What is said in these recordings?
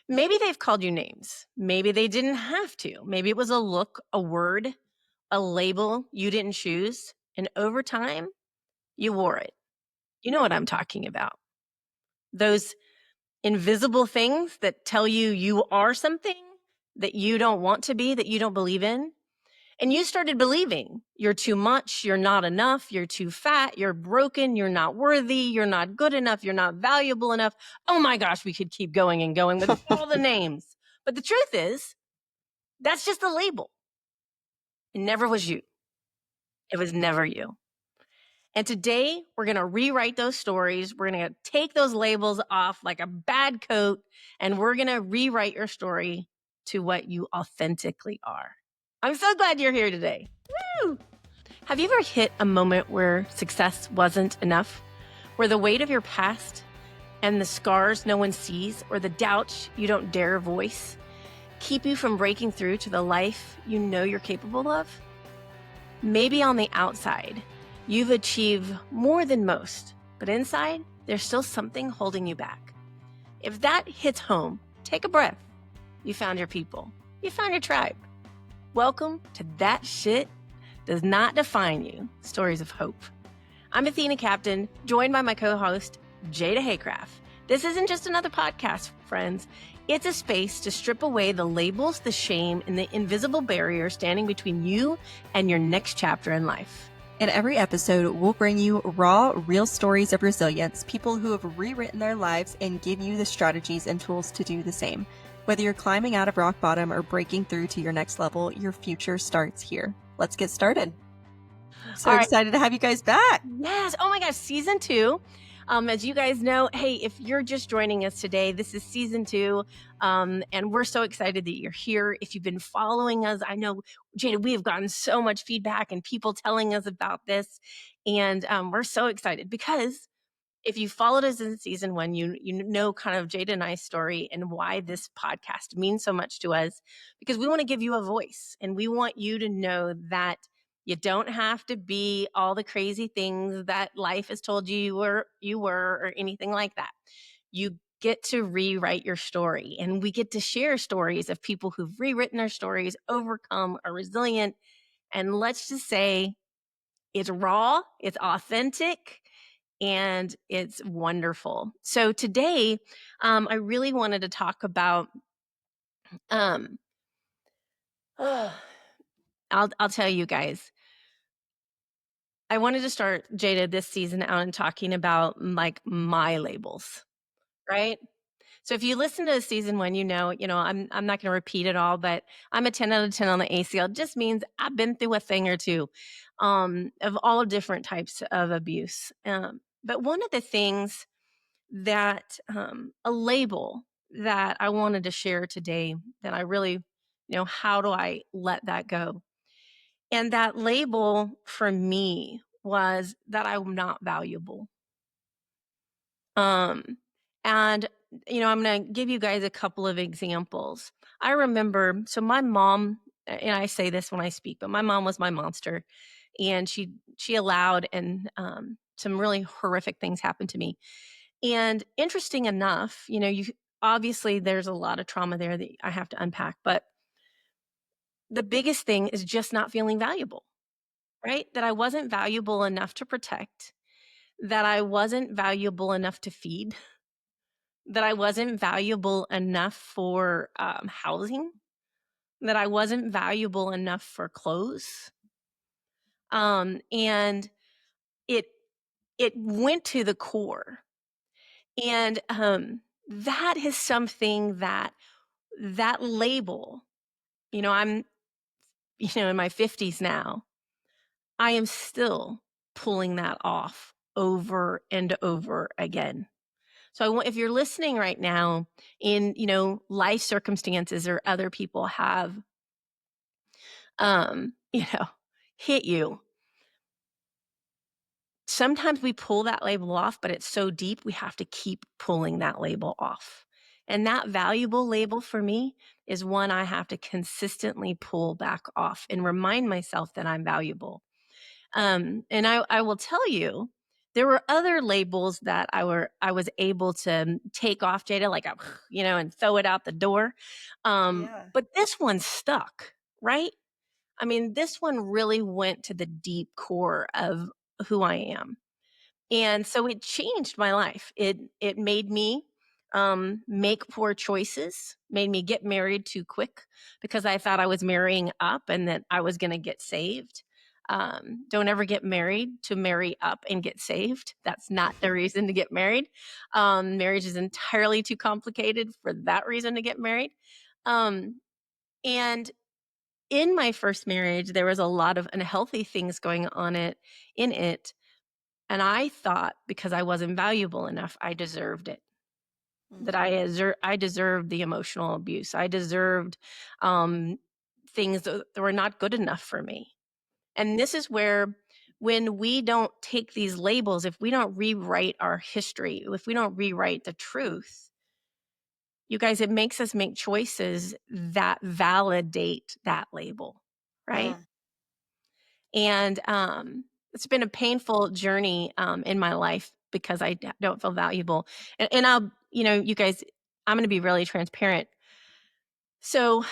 Maybe they've called you names. Maybe they didn't have to. Maybe it was a look, a word, a label you didn't choose. And over time, you wore it. You know what I'm talking about. Those invisible things that tell you you are something that you don't want to be, that you don't believe in. And you started believing you're too much, you're not enough, you're too fat, you're broken, you're not worthy, you're not good enough, you're not valuable enough. Oh my gosh, we could keep going and going with all the names. But the truth is, that's just a label. It never was you. It was never you. And today we're going to rewrite those stories. We're going to take those labels off like a bad coat, and we're going to rewrite your story to what you authentically are. I'm so glad you're here today. Woo! Have you ever hit a moment where success wasn't enough? Where the weight of your past and the scars no one sees, or the doubts you don't dare voice, keep you from breaking through to the life you know you're capable of? Maybe on the outside, you've achieved more than most, but inside, there's still something holding you back. If that hits home, take a breath. You found your people. You found your tribe. Welcome to That Shit Does Not Define You, Stories of Hope. I'm Athena Captain, joined by my co-host, Jada Haycraft. This isn't just another podcast, friends. It's a space to strip away the labels, the shame, and the invisible barrier standing between you and your next chapter in life. In every episode, we'll bring you raw, real stories of resilience, people who have rewritten their lives, and give you the strategies and tools to do the same. Whether you're climbing out of rock bottom or breaking through to your next level, your future starts here. Let's get started. So excited to have you guys back. Yes. Oh my gosh. Season 2. As you guys know, hey, if you're just joining us today, this is season 2. And we're so excited that you're here. If you've been following us, I know, Jada, we have gotten so much feedback and people telling us about this. And we're so excited because if you followed us in season 1, you know kind of Jada and I's story and why this podcast means so much to us, because we want to give you a voice and we want you to know that you don't have to be all the crazy things that life has told you were or anything like that. You get to rewrite your story, and we get to share stories of people who've rewritten their stories, overcome, are resilient, and let's just say it's raw, it's authentic, and it's wonderful. So today, I really wanted to talk about. I'll tell you guys. I wanted to start, Jada, this season out and talking about like my labels, right? So if you listen to season 1, you know, I'm not going to repeat it all, but I'm a 10 out of 10 on the ACL. It just means I've been through a thing or two of all different types of abuse. But one of the things that a label that I wanted to share today that I really, how do I let that go? And that label for me was that I'm not valuable. Um, and I'm going to give you guys a couple of examples. I remember, so my mom, and I say this when I speak, but my mom was my monster, and she allowed and some really horrific things happened to me. And interesting enough, you obviously there's a lot of trauma there that I have to unpack, but the biggest thing is just not feeling valuable, right? That I wasn't valuable enough to protect, that I wasn't valuable enough to feed, that I wasn't valuable enough for housing, that I wasn't valuable enough for clothes. And it went to the core. And that is something that label, I'm, in my 50s now, I am still pulling that off over and over again. So if you're listening right now in, life circumstances or other people have, hit you, sometimes we pull that label off, but it's so deep, we have to keep pulling that label off. And that valuable label for me is one I have to consistently pull back off and remind myself that I'm valuable. And I will tell you There were other labels that I was able to take off, Jada, like, and throw it out the door. Yeah. But this one stuck, right? I mean, this one really went to the deep core of who I am. And so it changed my life. It made me make poor choices, made me get married too quick because I thought I was marrying up and that I was going to get saved. Don't ever get married to marry up and get saved. That's not the reason to get married. Marriage is entirely too complicated for that reason to get married. Um, and in my first marriage, there was a lot of unhealthy things going on in it, and I thought because I wasn't valuable enough, I deserved it. That Mhm. I deserved the emotional abuse. I deserved um, things that were not good enough for me. And this is where, when we don't take these labels, if we don't rewrite our history, if we don't rewrite the truth, you guys, it makes us make choices that validate that label, right? Mm. And it's been a painful journey in my life because don't feel valuable. And I'll, you guys, I'm going to be really transparent. So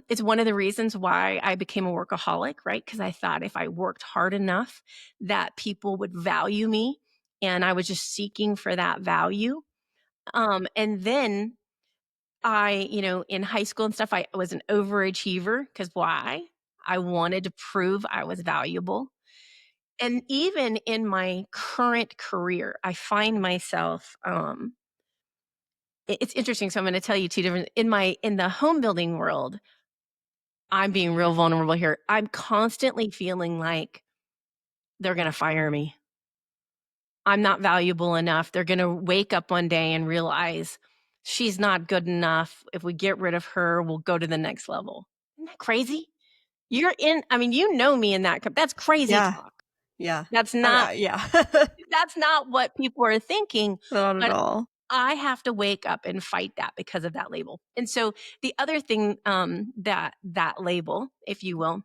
it's one of the reasons why I became a workaholic, right? Because I thought if I worked hard enough, that people would value me. And I was just seeking for that value. And then in high school and stuff, I was an overachiever because why? I wanted to prove I was valuable. And even in my current career, I find myself, it's interesting. So I'm going to tell you two different, in the home building world, I'm being real vulnerable here. I'm constantly feeling like they're going to fire me. I'm not valuable enough. They're going to wake up one day and realize she's not good enough. If we get rid of her, we'll go to the next level. Isn't that crazy? I mean, me in that's crazy Yeah. talk. Yeah. That's not, Yeah. that's not what people are thinking. Not at But all. I have to wake up and fight that because of that label. And so the other thing that label, if you will,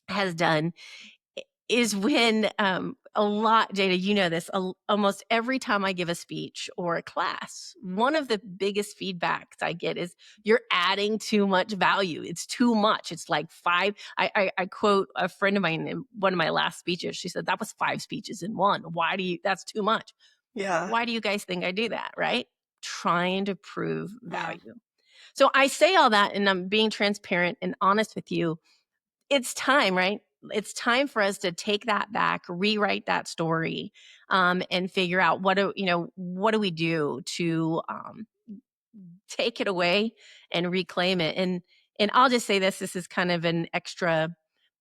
has done is when a lot, Jada, you know this, almost every time I give a speech or a class, one of the biggest feedbacks I get is you're adding too much value. It's too much. It's like five. I quote a friend of mine in one of my last speeches. She said, that was 5 speeches in one. That's too much. Yeah. Why do you guys think I do that? Right? Trying to prove Mm. value. So I say all that, and I'm being transparent and honest with you. It's time, right? It's time for us to take that back, rewrite that story, and figure out what do we do to take it away and reclaim it. And I'll just say this: this is kind of an extra.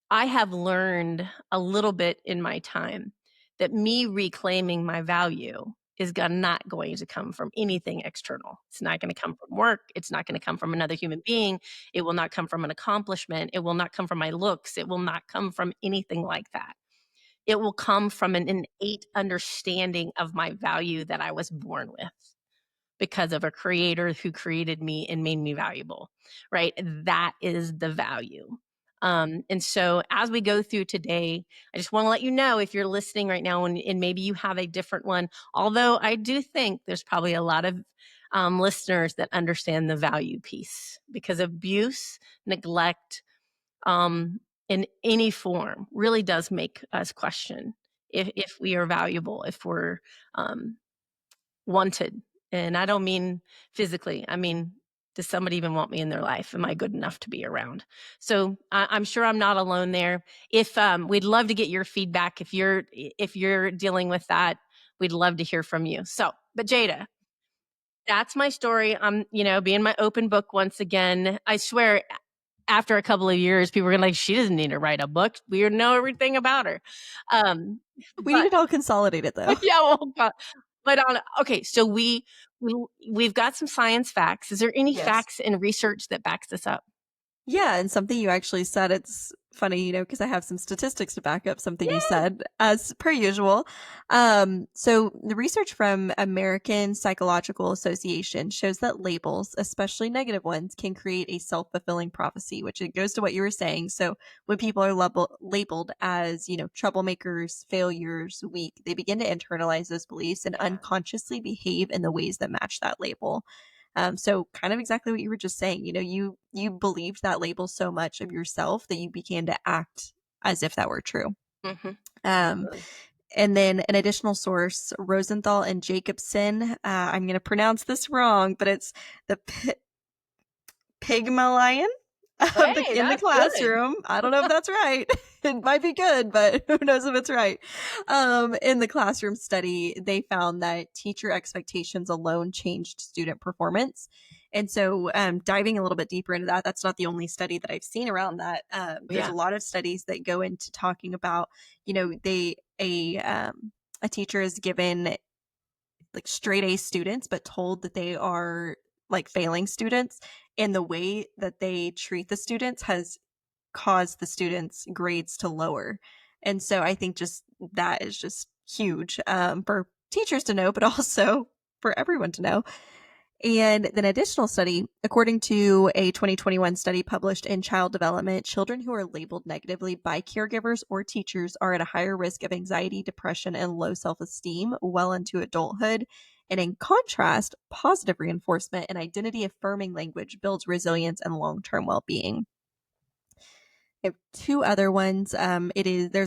I have learned a little bit in my time that me reclaiming my value is not going to come from anything external. It's not going to come from work. It's not going to come from another human being. It will not come from an accomplishment. It will not come from my looks. It will not come from anything like that. It will come from an innate understanding of my value that I was born with because of a creator who created me and made me valuable, right? That is the value. And so as we go through today, I just want to let you know, if you're listening right now and maybe you have a different one, although I do think there's probably a lot of listeners that understand the value piece, because abuse, neglect, um, in any form really does make us question if we are valuable, if we're um, wanted. And I don't mean physically. I mean, does somebody even want me in their life? Am I good enough to be around? So I'm sure I'm not alone there. If we'd love to get your feedback, if you're dealing with that, we'd love to hear from you. So, but Jada, that's my story. I'm, being my open book once again. I swear, after a couple of years, people were gonna like, she doesn't need to write a book. We know everything about her. Um, We need but it all consolidated though. yeah, well, but on okay, so we've got some science facts. Is there any Yes. facts and research that backs this up? Yeah, and something you actually said, it's funny, because I have some statistics to back up something you Yeah. said, as per usual. So the research from American Psychological Association shows that labels, especially negative ones, can create a self-fulfilling prophecy, which it goes to what you were saying. So when people are labeled as, troublemakers, failures, weak, they begin to internalize those beliefs and Yeah. unconsciously behave in the ways that match that label. So kind of exactly what you were just saying. You believed that label so much of yourself that you began to act as if that were true. Mhm. Um, Absolutely. and then an additional source, Rosenthal and Jacobson. I'm going to pronounce this wrong, but it's the Pygmalion Hey, in the that's good. classroom. I don't know if that's right. It might be good, but who knows if it's right. In the classroom study, they found that teacher expectations alone changed student performance. And so, diving a little bit deeper into that, that's not the only study that I've seen around that. There's a Yeah. lot of studies that go into talking about, they a teacher is given like straight A students, but told that they are like failing students. And the way that they treat the students has caused the students' grades to lower. And so I think just that is just huge for teachers to know, but also for everyone to know. And then additional study, according to a 2021 study published in Child Development, children who are labeled negatively by caregivers or teachers are at a higher risk of anxiety, depression, and low self-esteem well into adulthood. And in contrast, positive reinforcement and identity affirming language builds resilience and long-term well-being. I have two other ones. There's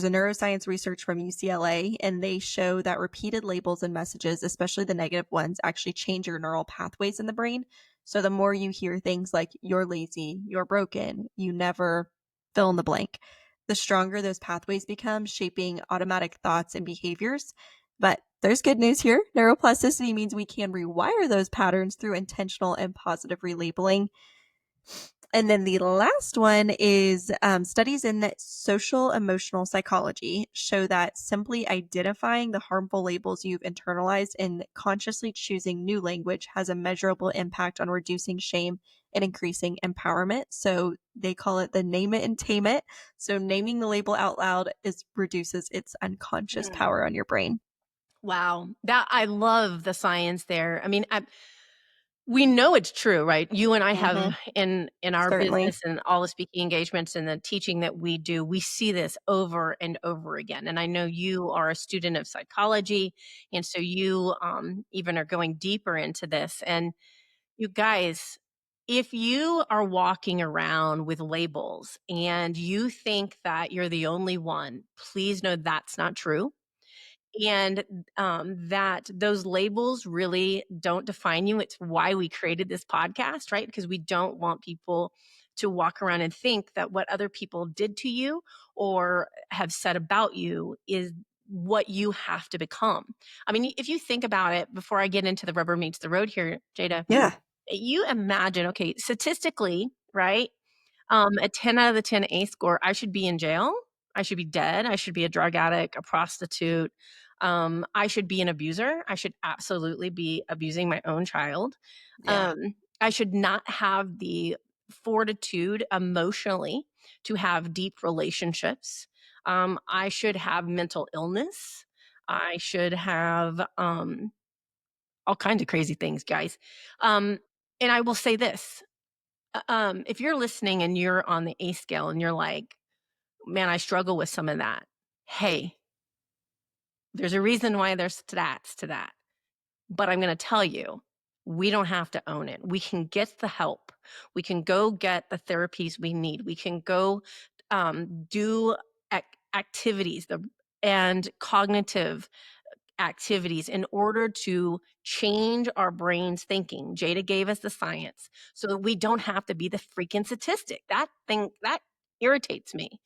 a neuroscience research from UCLA, and they show that repeated labels and messages, especially the negative ones, actually change your neural pathways in the brain. So the more you hear things like "you're lazy," "you're broken," "you never," fill in the blank, the stronger those pathways become, shaping automatic thoughts and behaviors. But there's good news here. Neuroplasticity means we can rewire those patterns through intentional and positive relabeling. And then the last one is studies in social emotional psychology show that simply identifying the harmful labels you've internalized and consciously choosing new language has a measurable impact on reducing shame and increasing empowerment. So they call it the name it and tame it. So naming the label out loud is reduces its unconscious Mm. power on your brain. Wow. That I love the science there. I mean, we know it's true, right? You and I Hmm. have in our Certainly. business and all the speaking engagements and the teaching that we do, we see this over and over again. And I know you are a student of psychology, and so you even are going deeper into this. And you guys, if you are walking around with labels and you think that you're the only one, please know that's not true, and that those labels really don't define you. It's why we created this podcast, right? Because we don't want people to walk around and think that what other people did to you or have said about you is what you have to become. I mean, if you think about it, before I get into the rubber meets the road here, Jada, Yeah. you imagine, okay, statistically, right? A 10 out of the 10 A score, I should be in jail. I should be dead. I should be a drug addict, a prostitute. I should be an abuser. I should absolutely be abusing my own child. Yeah. Um, I should not have the fortitude emotionally to have deep relationships. I should have mental illness. I should have all kinds of crazy things, guys. Um, and I will say this, if you're listening and you're on the A scale and you're like, man, I struggle with some of that. Hey, there's a reason why there's stats to that. But I'm going to tell you, we don't have to own it. We can get the help. We can go get the therapies we need. We can go do activities and cognitive activities in order to change our brain's thinking. Jada gave us the science so that we don't have to be the freaking statistic. That thing that irritates me.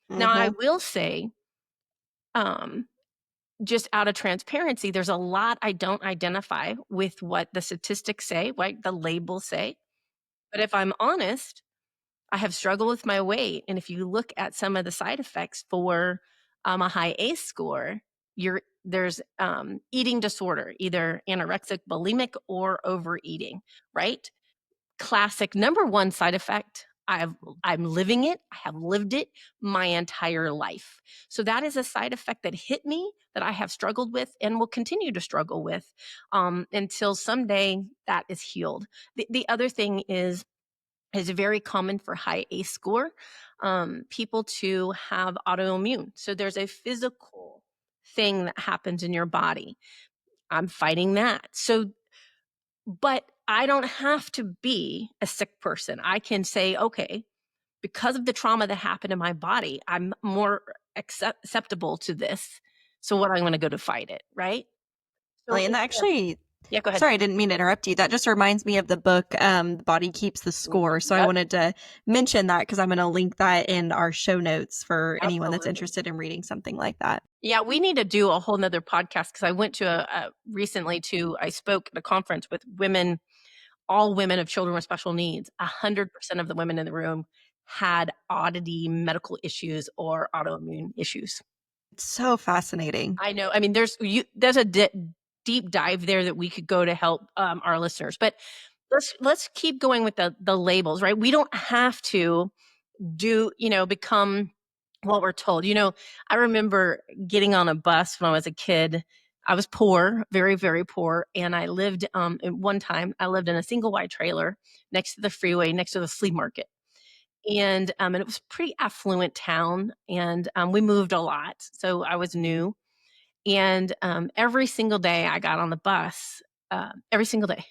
Now, I Hmm. will say, um, just out of transparency, there's a lot I don't identify with what the statistics say, what the labels say. But if I'm honest, I have struggled with my weight. And if you look at some of the side effects for a high ACE score, there's eating disorder, either anorexic, bulimic, or overeating, right? Classic number one side effect. I'm living it. I have lived it my entire life. So that is a side effect that hit me that I have struggled with and will continue to struggle with until someday that is healed. The other thing is very common for high ACE score people to have autoimmune. So there's a physical thing that happens in your body. I'm fighting that. So, but I don't have to be a sick person. I can say, okay, because of the trauma that happened in my body, I'm more acceptable to this. So what I'm going to go to fight it, right? So And that actually, yeah, go ahead. sorry, I didn't mean to interrupt you. That just reminds me of the book, The Body Keeps the Score. So I Yep, wanted to mention that because I'm going to link that in our show notes for anyone that's absolutely. interested in reading something like that. Yeah, we need to do a whole nother podcast because I went to recently I spoke at a conference with women, all women of children with special needs. 100% of the women in the room had oddity medical issues or autoimmune issues. It's so fascinating. I know. I mean, there's a deep dive there that we could go to help our listeners. But let's keep going with the labels, right? We don't have to become what we're told. I remember getting on a bus when I was a kid. I was poor, very, very poor. And I lived, at one time, I lived in a single wide trailer next to the freeway, next to the flea market. And it was a pretty affluent town. And we moved a lot. So I was new. And every single day I got on the bus, every single day.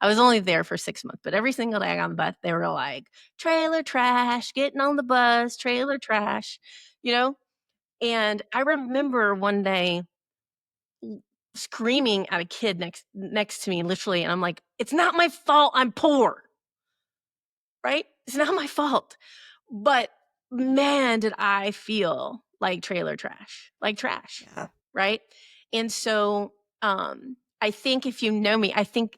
I was only there for 6 months, but every single day I got on the bus, they were like, trailer trash, getting on the bus, trailer trash, you know? And I remember one day screaming at a kid next to me, literally, and I'm like, it's not my fault I'm poor, right? It's not my fault. But man, did I feel like trailer trash, like trash, Yeah. right? And so I think if you know me, I think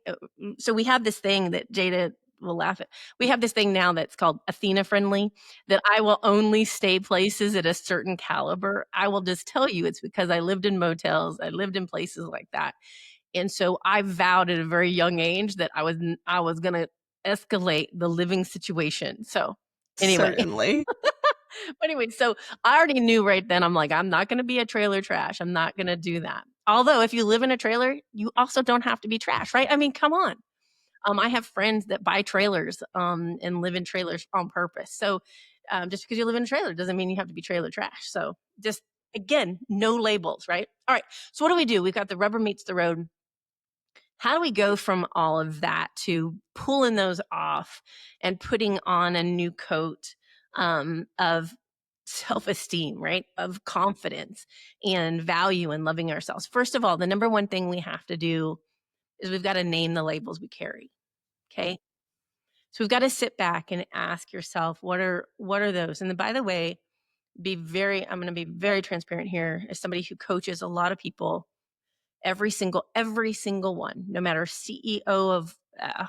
so. We have this thing that Jada will laugh at. We have this thing now that's called Athena friendly, that I will only stay places at a certain caliber. I will just tell you it's because I lived in motels, I lived in places like that. And so I vowed at a very young age that I was going to escalate the living situation. So anyway, Certainly. but anyway, so I already knew right then, I'm like, I'm not going to be a trailer trash. I'm not going to do that. Although if you live in a trailer, you also don't have to be trash, right? I mean, come on. I have friends that buy trailers and live in trailers on purpose. So just because you live in a trailer doesn't mean you have to be trailer trash. So just again, no labels, right? All right. So what do we do? We've got the rubber meets the road. How do we go from all of that to pulling those off and putting on a new coat of self-esteem, right? Of confidence and value and loving ourselves. First of all, the number one thing we have to do is we've got to name the labels we carry. Okay. So we've got to sit back and ask yourself, what are those? And then, by the way, I'm going to be very transparent here as somebody who coaches a lot of people. Every single one, no matter CEO of a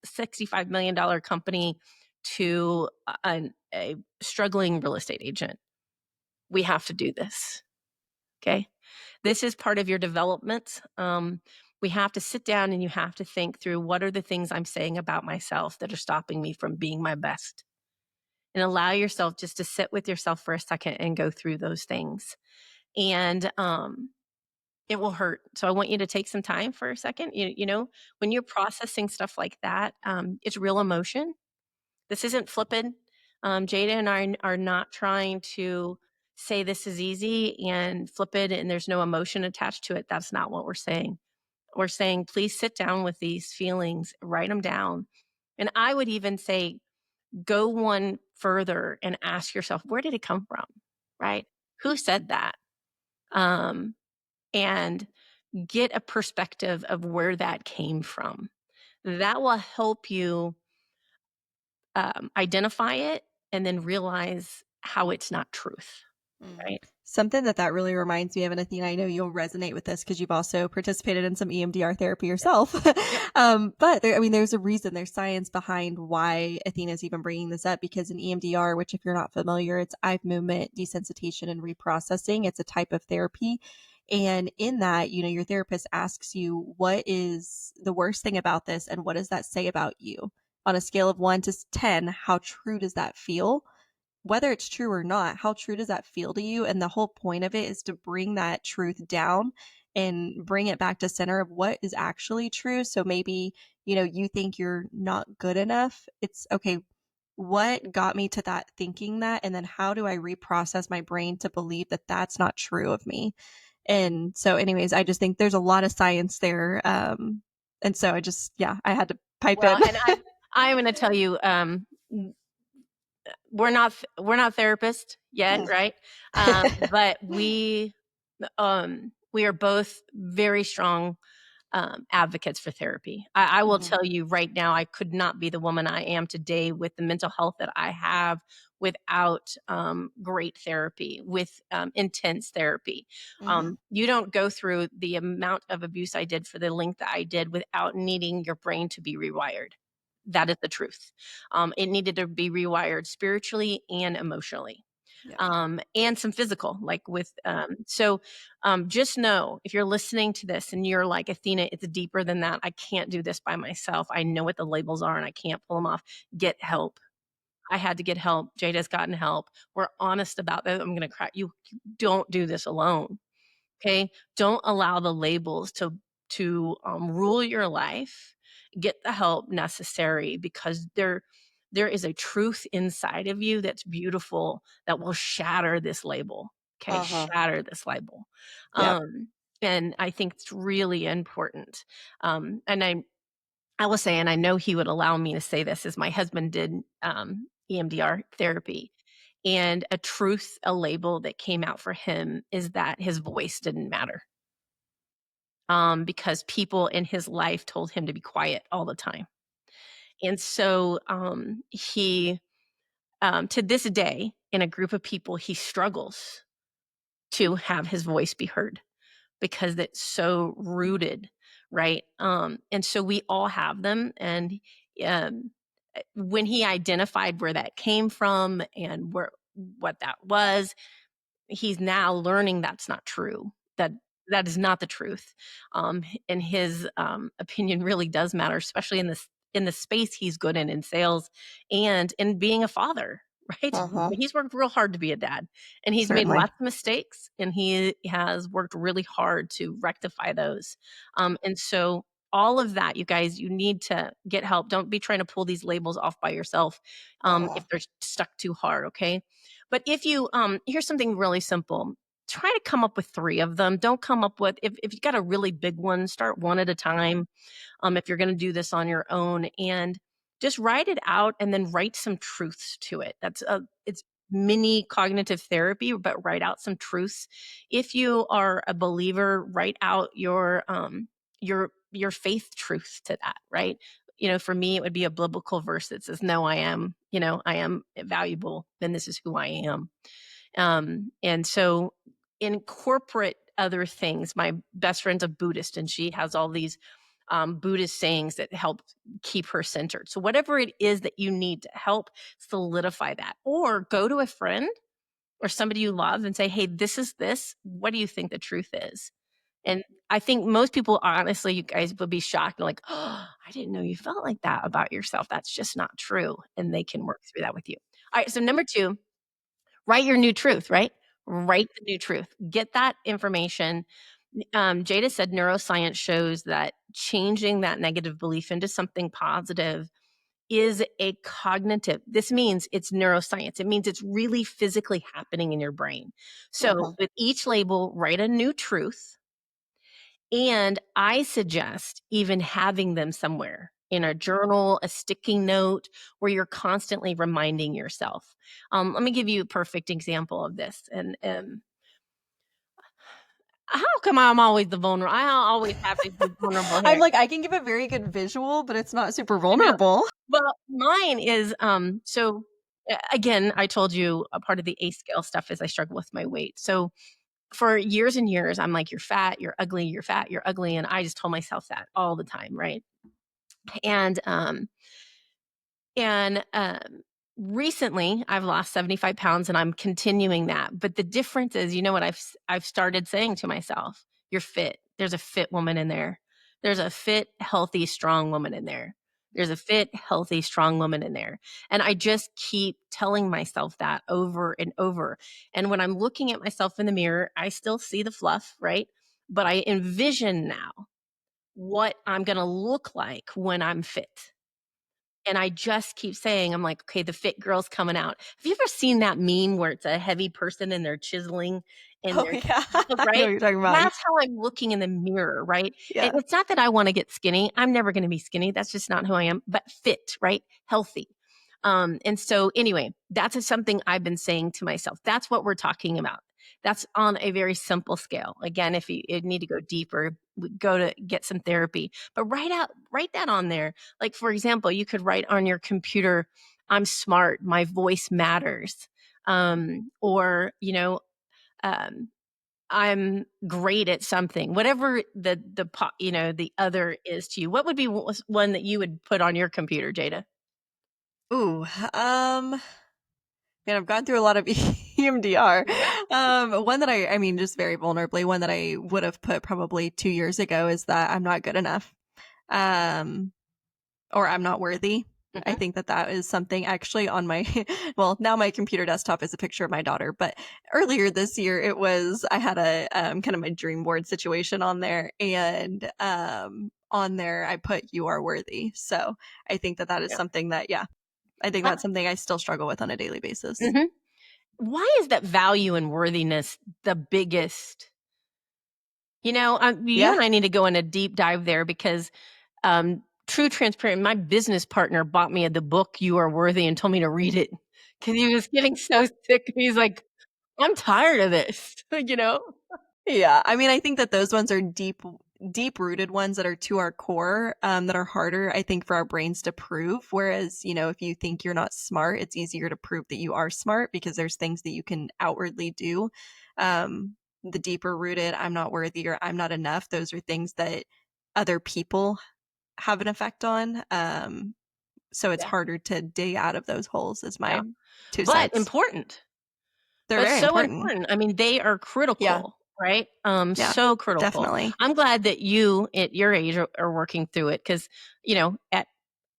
$65 million company to a struggling real estate agent, we have to do this. Okay. This is part of your development. We have to sit down and you have to think through what are the things I'm saying about myself that are stopping me from being my best, and allow yourself just to sit with yourself for a second and go through those things. And it will hurt. So I want you to take some time for a second. When you're processing stuff like that, it's real emotion. This isn't flippant. Jada and I are not trying to say this is easy and flip it and there's no emotion attached to it. That's not what we're saying. We're saying, please sit down with these feelings, write them down. And I would even say, go one further and ask yourself, where did it come from? Right? Who said that? Um, and get a perspective of where that came from. That will help you identify it and then realize how it's not truth, Mm. right? Something that really reminds me of, and Athena, I know you'll resonate with this because you've also participated in some EMDR therapy yourself. Yep. But there's a reason, there's science behind why Athena's even bringing this up, because in EMDR, which if you're not familiar, it's eye movement desensitization and reprocessing. It's a type of therapy. And in that, your therapist asks you, what is the worst thing about this? And what does that say about you? on a scale of 1 to 10, how true does that feel? Whether it's true or not, how true does that feel to you? And the whole point of it is to bring that truth down and bring it back to center of what is actually true. So maybe, you think you're not good enough. It's okay. What got me to that thinking that? And then how do I reprocess my brain to believe that that's not true of me? And so, anyways, I just think there's a lot of science there. And so yeah, I had to pipe Well, in. and I'm gonna tell you, we're not therapists yet, right? But we are both very strong advocates for therapy. I will Mhm. tell you right now, I could not be the woman I am today with the mental health that I have without great therapy, with intense therapy. Mhm. You don't go through the amount of abuse I did for the length that I did without needing your brain to be rewired. That is the truth. It needed to be rewired spiritually and emotionally, Yep. and some physical, like with so just know if you're listening to this and you're like, Athena, it's deeper than that. I can't do this by myself. I know what the labels are and I can't pull them off. Get help. I had to get help. Jada's gotten help. We're honest about that. I'm gonna cry. You don't do this alone. Okay. Don't allow the labels to rule your life. Get the help necessary, because there is a truth inside of you that's beautiful that will shatter this label. Okay, Uh-huh. shatter this label. Yep. And I think it's really important. And I will say, and I know he would allow me to say this, as my husband did EMDR therapy. And a label that came out for him is that his voice didn't matter, because people in his life told him to be quiet all the time. And so he, to this day, in a group of people, he struggles to have his voice be heard because it's so rooted, right? And so we all have them. And um, when he identified where that came from and what that was, he's now learning that's not true. That is not the truth. And his opinion really does matter, especially in the space he's good in sales and in being a father. Right? Uh-huh. He's worked real hard to be a dad, and he's made Certainly. lots of mistakes, and he has worked really hard to rectify those. And so all of that, you guys, you need to get help. Don't be trying to pull these labels off by yourself Uh-huh. if they're stuck too hard. Okay, but if you here's something really simple. Try to come up with 3 of them. Don't come up with if you got a really big one, start one at a time. If you're going to do this on your own, and just write it out and then write some truths to it. It's mini cognitive therapy, but write out some truths. If you are a believer, write out your faith truth to that, right? For me, it would be a biblical verse that says, "No, I am valuable, and this is who I am." And so incorporate other things. My best friend's a Buddhist, and she has all these Buddhist sayings that help keep her centered. So whatever it is that you need to help solidify that, or go to a friend or somebody you love and say, "Hey, this is this. What do you think the truth is?" And I think most people, honestly, you guys would be shocked, like, "Oh, I didn't know you felt like that about yourself. That's just not true." And they can work through that with you. All right. So number 2, write your new truth, right? Write the new truth. Get that information. Jada said neuroscience shows that changing that negative belief into something positive is a cognitive. This means it's neuroscience. It means it's really physically happening in your brain. So Uh-huh. with each label, write a new truth. And I suggest even having them somewhere in a journal, a sticky note, where you're constantly reminding yourself. Let me give you a perfect example of this. And how come I'm always the vulnerable? I always have to be vulnerable I'm here. like, I can give a very good visual, but it's not super I know. vulnerable. Well, mine is so again, I told you a part of the A scale stuff is I struggle with my weight. So for years and years, I'm like, you're fat, you're ugly, you're fat, you're ugly. And I just told myself that all the time, right? And recently I've lost 75 pounds and I'm continuing that. But the difference is, you know what I've started saying to myself, you're fit. There's a fit woman in there. There's a fit, healthy, strong woman in there. There's a fit, healthy, strong woman in there. And I just keep telling myself that over and over. And when I'm looking at myself in the mirror, I still see the fluff, right? But I envision now what I'm going to look like when I'm fit. And I just keep saying, I'm like, okay, the fit girl's coming out. Have you ever seen that meme where it's a heavy person and they're chiseling and Oh, they're yeah. I know what right? you're talking about. That's how I'm looking in the mirror, right? And Yeah. it's not that I want to get skinny. I'm never going to be skinny. That's just not who I am, but fit, right? Healthy. And so anyway, that's something I've been saying to myself. That's what we're talking about. That's on a very simple scale. Again, if you need to go deeper, go to get some therapy. But write that on there. Like for example, you could write on your computer, "I'm smart. My voice matters." Or um, "I'm great at something." Whatever the other is to you. What would be one that you would put on your computer, Jada? Ooh, man, I've gone through a lot of EMDR. Yeah. One that I mean, just very vulnerably, one that I would have put probably 2 years ago is that I'm not good enough. Um, or I'm not worthy. I Mhm. think that that is something actually on my well, now my computer desktop is a picture of my daughter, but earlier this year it was I had a kind of my dream board situation on there, and on there I put "you are worthy." So I think that that is Yeah. something that, yeah, I think Uh, that's something I still struggle with on a daily basis. mhm. Why is that value and worthiness the biggest? You Yeah. and I need to go in a deep dive there because true transparent. My business partner bought me the book "You Are Worthy" and told me to read it because he was getting so sick. He's like, "I'm tired of this," you know. Yeah, I mean, I think that those ones are deep rooted ones that are to our core, that are harder, I think, for our brains to prove. Whereas, if you think you're not smart, it's easier to prove that you are smart because there's things that you can outwardly do. The deeper rooted, "I'm not worthy" or "I'm not enough," those are things that other people have an effect on. So it's Yeah, harder to dig out of those holes, is yeah, my two but cents. important. They're But very so important. important. I mean, they are Yeah, critical, right? yeah, So critical. definitely. I'm glad that you at your age are working through it because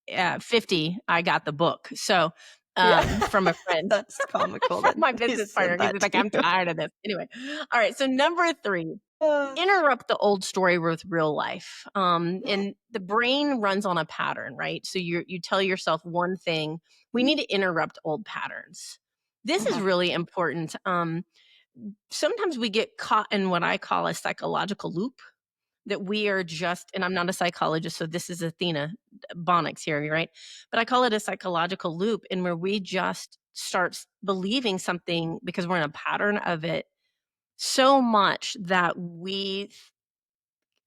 at 50, I got the book. So, Yeah. from a friend, That's comical from that my you business partner, said 'cause that he's like, too. "I'm tired of this." Anyway, all right, so number 3, Uh, interrupt the old story with real life. And the brain runs on a pattern, right? So you tell yourself one thing. We need to interrupt old patterns. This is mhm. really important. Sometimes we get caught in what I call a psychological loop that we are just, and I'm not a psychologist, so this is Athena Bonics here, right? But I call it a psychological loop, in where we just start believing something because we're in a pattern of it so much that we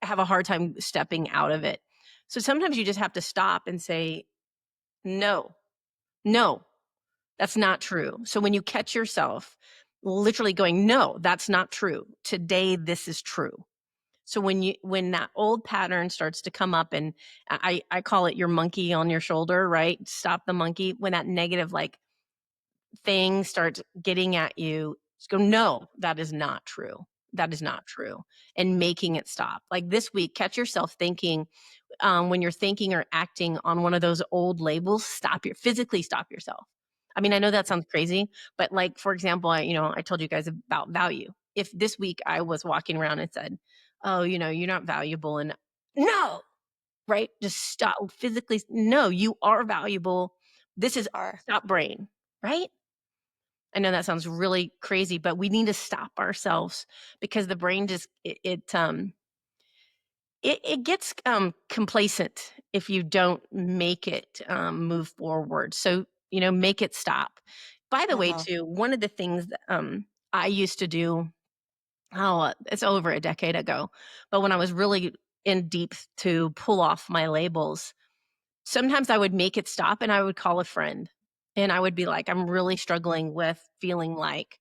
have a hard time stepping out of it. So sometimes you just have to stop and say, no, no, that's not true. So when you catch yourself literally going, no, that's not true. Today, this is true. So when that old pattern starts to come up, and I call it your monkey on your shoulder, right? Stop the monkey. When that negative thing starts getting at you, just go, no, that is not true. That is not true. And making it stop. Like this week, catch yourself thinking, when you're thinking or acting on one of those old labels, physically stop yourself. I mean, I know that sounds crazy, but like, for example, I told you guys about value. If this week I was walking around and said, "Oh, you're not valuable," and no, right? Just stop physically. No, you are valuable. This is Are. stop brain, right? I know that sounds really crazy, but we need to stop ourselves because the brain just it gets complacent if you don't make it move forward. So make it stop. By the way, Uh-huh. too, one of the things that I used to do, it's over a decade ago, but when I was really in deep to pull off my labels, sometimes I would make it stop and I would call a friend and I would be like, "I'm really struggling with feeling like,"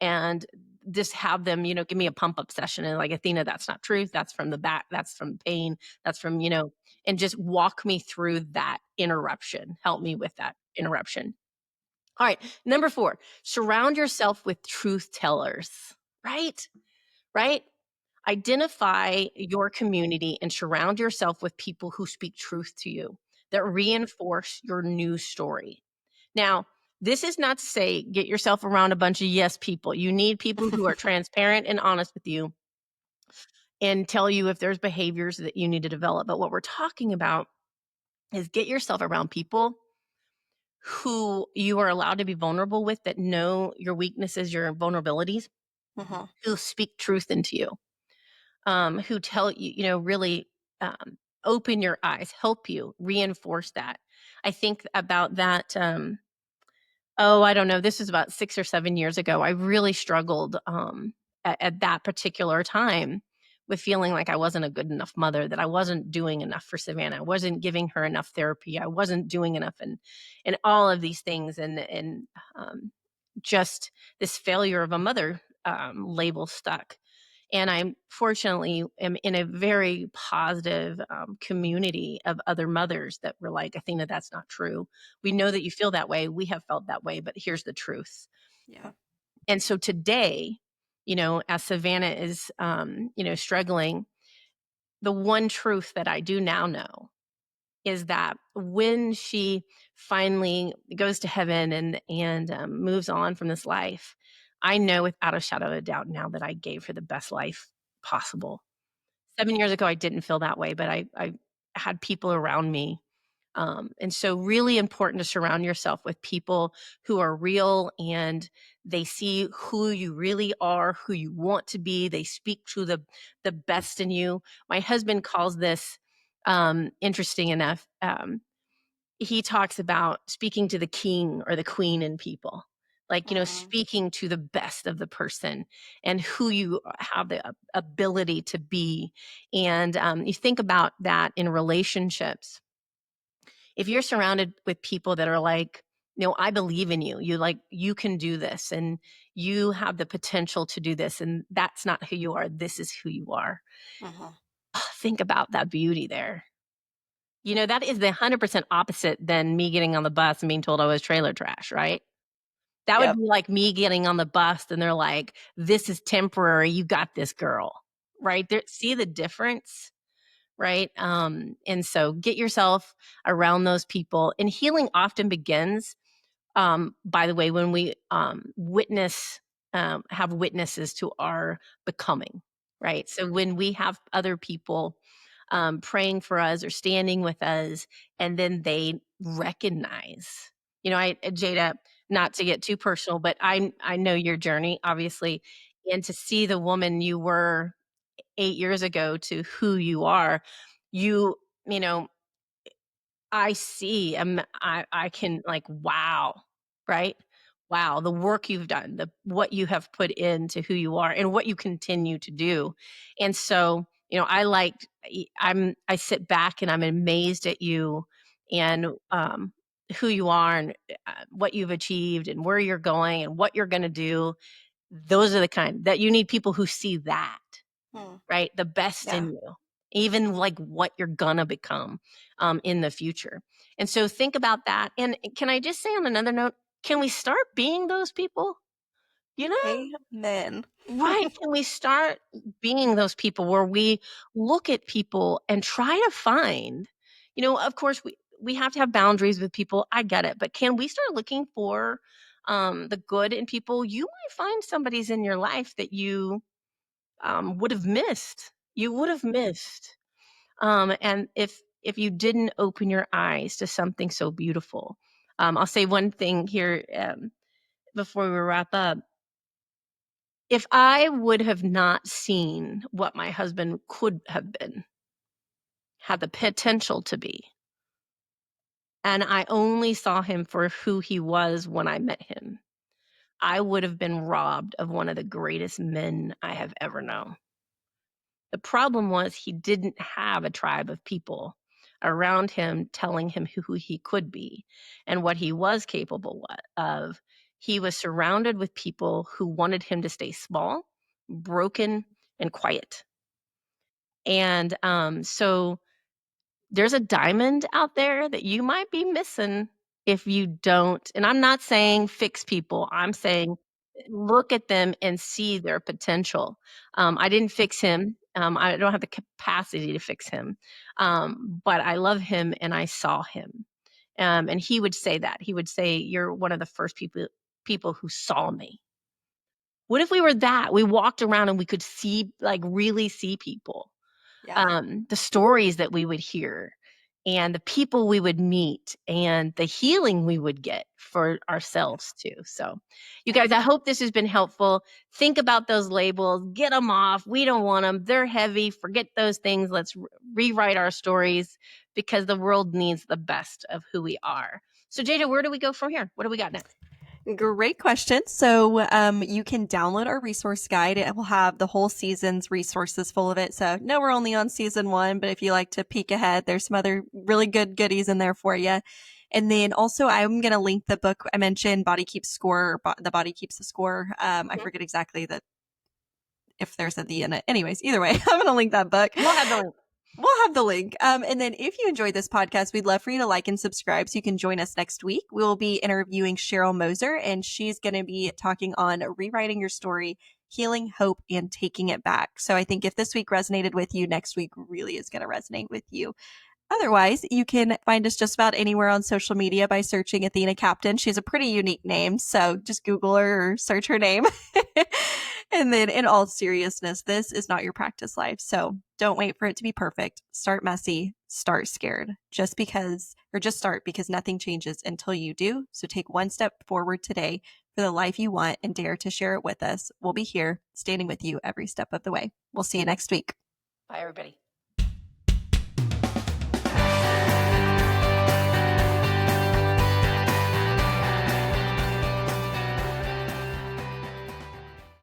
and just have them, give me a pump up session and like, "Athena, that's not truth. That's from the back. That's from pain. That's from," and just walk me through that interruption. Help me with that interruption. All right. Number 4, surround yourself with truth tellers, right? Right? Identify your community and surround yourself with people who speak truth to you, that reinforce your new story. Now, this is not to say get yourself around a bunch of yes people. You need people who are transparent and honest with you and tell you if there's behaviors that you need to develop. But what we're talking about is get yourself around people who you are allowed to be vulnerable with, that know your weaknesses, your vulnerabilities, Mhm. who speak truth into you, who tell you, really open your eyes, help you reinforce that. I think about that. Oh, I don't know. This was about 6 or 7 years ago. I really struggled, at that particular time with feeling like I wasn't a good enough mother, that I wasn't doing enough for Savannah. I wasn't giving her enough therapy. I wasn't doing enough, and all of these things, and just this failure of a mother, label stuck. And I fortunately am in a very positive, community of other mothers that were like, Athena, that's not true. We know that you feel that way. We have felt that way, but here's the truth. Yeah. And so today, as Savannah is, struggling, the one truth that I do now know is that when she finally goes to heaven and moves on from this life, I know without a shadow of a doubt now that I gave her the best life possible. 7 years ago, I didn't feel that way, but I had people around me, and so really important to surround yourself with people who are real, and they see who you really are, who you want to be. They speak to the best in you. My husband calls this, interesting enough, he talks about speaking to the king or the queen in people, like, Mhm. speaking to the best of the person and who you have the ability to be. And you think about that in relationships. If you're surrounded with people that are like, I believe in you, you can do this, and you have the potential to do this, and that's not who you are, this is who you are. Mhm. Think about that beauty there. That is the 100% opposite than me getting on the bus and being told I was trailer trash, right? That would Yep. be like me getting on the bus and they're like, "This is temporary, you got this, girl." Right? There, see the difference, right? And so get yourself around those people. And healing often begins, by the way, when we, have witnesses to our becoming, right? So when we have other people, praying for us or standing with us, and then they recognize, Jada, not to get too personal, but I know your journey, obviously, and to see the woman you were 8 years ago to who you are, you, you know, I see, I can, like, wow, right? Wow, the work you've done, the what you have put into who you are and what you continue to do. And so, I sit back and I'm amazed at you and, who you are, and, what you've achieved and where you're going and what you're gonna do. Those are the kind that you need people who see that. Mm. Right? The best Yeah. in you, even like what you're gonna become, in the future. And so think about that. And can I just say on another note, can we start being those people? You know? Amen. Right. Can we start being those people where we look at people and try to find, of course we have to have boundaries with people. I get it. But can we start looking for, the good in people? You might find somebody's in your life that you, would have missed. You would have missed. And if you didn't open your eyes to something so beautiful. I'll say one thing here, before we wrap up. If I would have not seen what my husband could have been, had the potential to be, and I only saw him for who he was when I met him, I would have been robbed of one of the greatest men I have ever known. The problem was he didn't have a tribe of people around him telling him who he could be and what he was capable of. He was surrounded with people who wanted him to stay small, broken, and quiet. And so there's a diamond out there that you might be missing if you don't. And I'm not saying fix people, I'm saying look at them and see their potential. I didn't fix him. I don't have the capacity to fix him, but I love him and I saw him. And he would say that. He would say, "You're one of the first people who saw me." What if we were that? We walked around and we could see, like, really see people, Yeah. the stories that we would hear and the people we would meet and the healing we would get for Yeah. ourselves too. So, you guys, Yes. I hope this has been helpful. Think about those labels, get them off. We don't want them. They're heavy. Forget those things. Let's rewrite our stories because the world needs the best of who we are. So, Jada, where do we go from here? What do we got next? Great question. So, you can download our resource guide. It will have the whole season's resources full of it. So, no, we're only on season 1, but if you like to peek ahead, there's some other really good goodies in there for you. And then also, I'm going to link the book I mentioned, Body Keeps Score, The Body Keeps the Score. I Mhm. forget exactly if there's a the in it. Anyways, either way, I'm going to link that book. We'll have the link. We'll have the link. And then if you enjoyed this podcast, we'd love for you to like and subscribe so you can join us next week. We will be interviewing Cheryl Moser, and she's going to be talking on rewriting your story, healing, hope, and taking it back. So I think if this week resonated with you, next week really is going to resonate with you. Otherwise, you can find us just about anywhere on social media by searching Athena Captain. She's a pretty unique name, so just Google her or search her name. And then, in all seriousness, this is not your practice life. So don't wait for it to be perfect. Start messy, start scared. Just start because nothing changes until you do. So take one step forward today for the life you want and dare to share it with us. We'll be here standing with you every step of the way. We'll see you next week. Bye, everybody.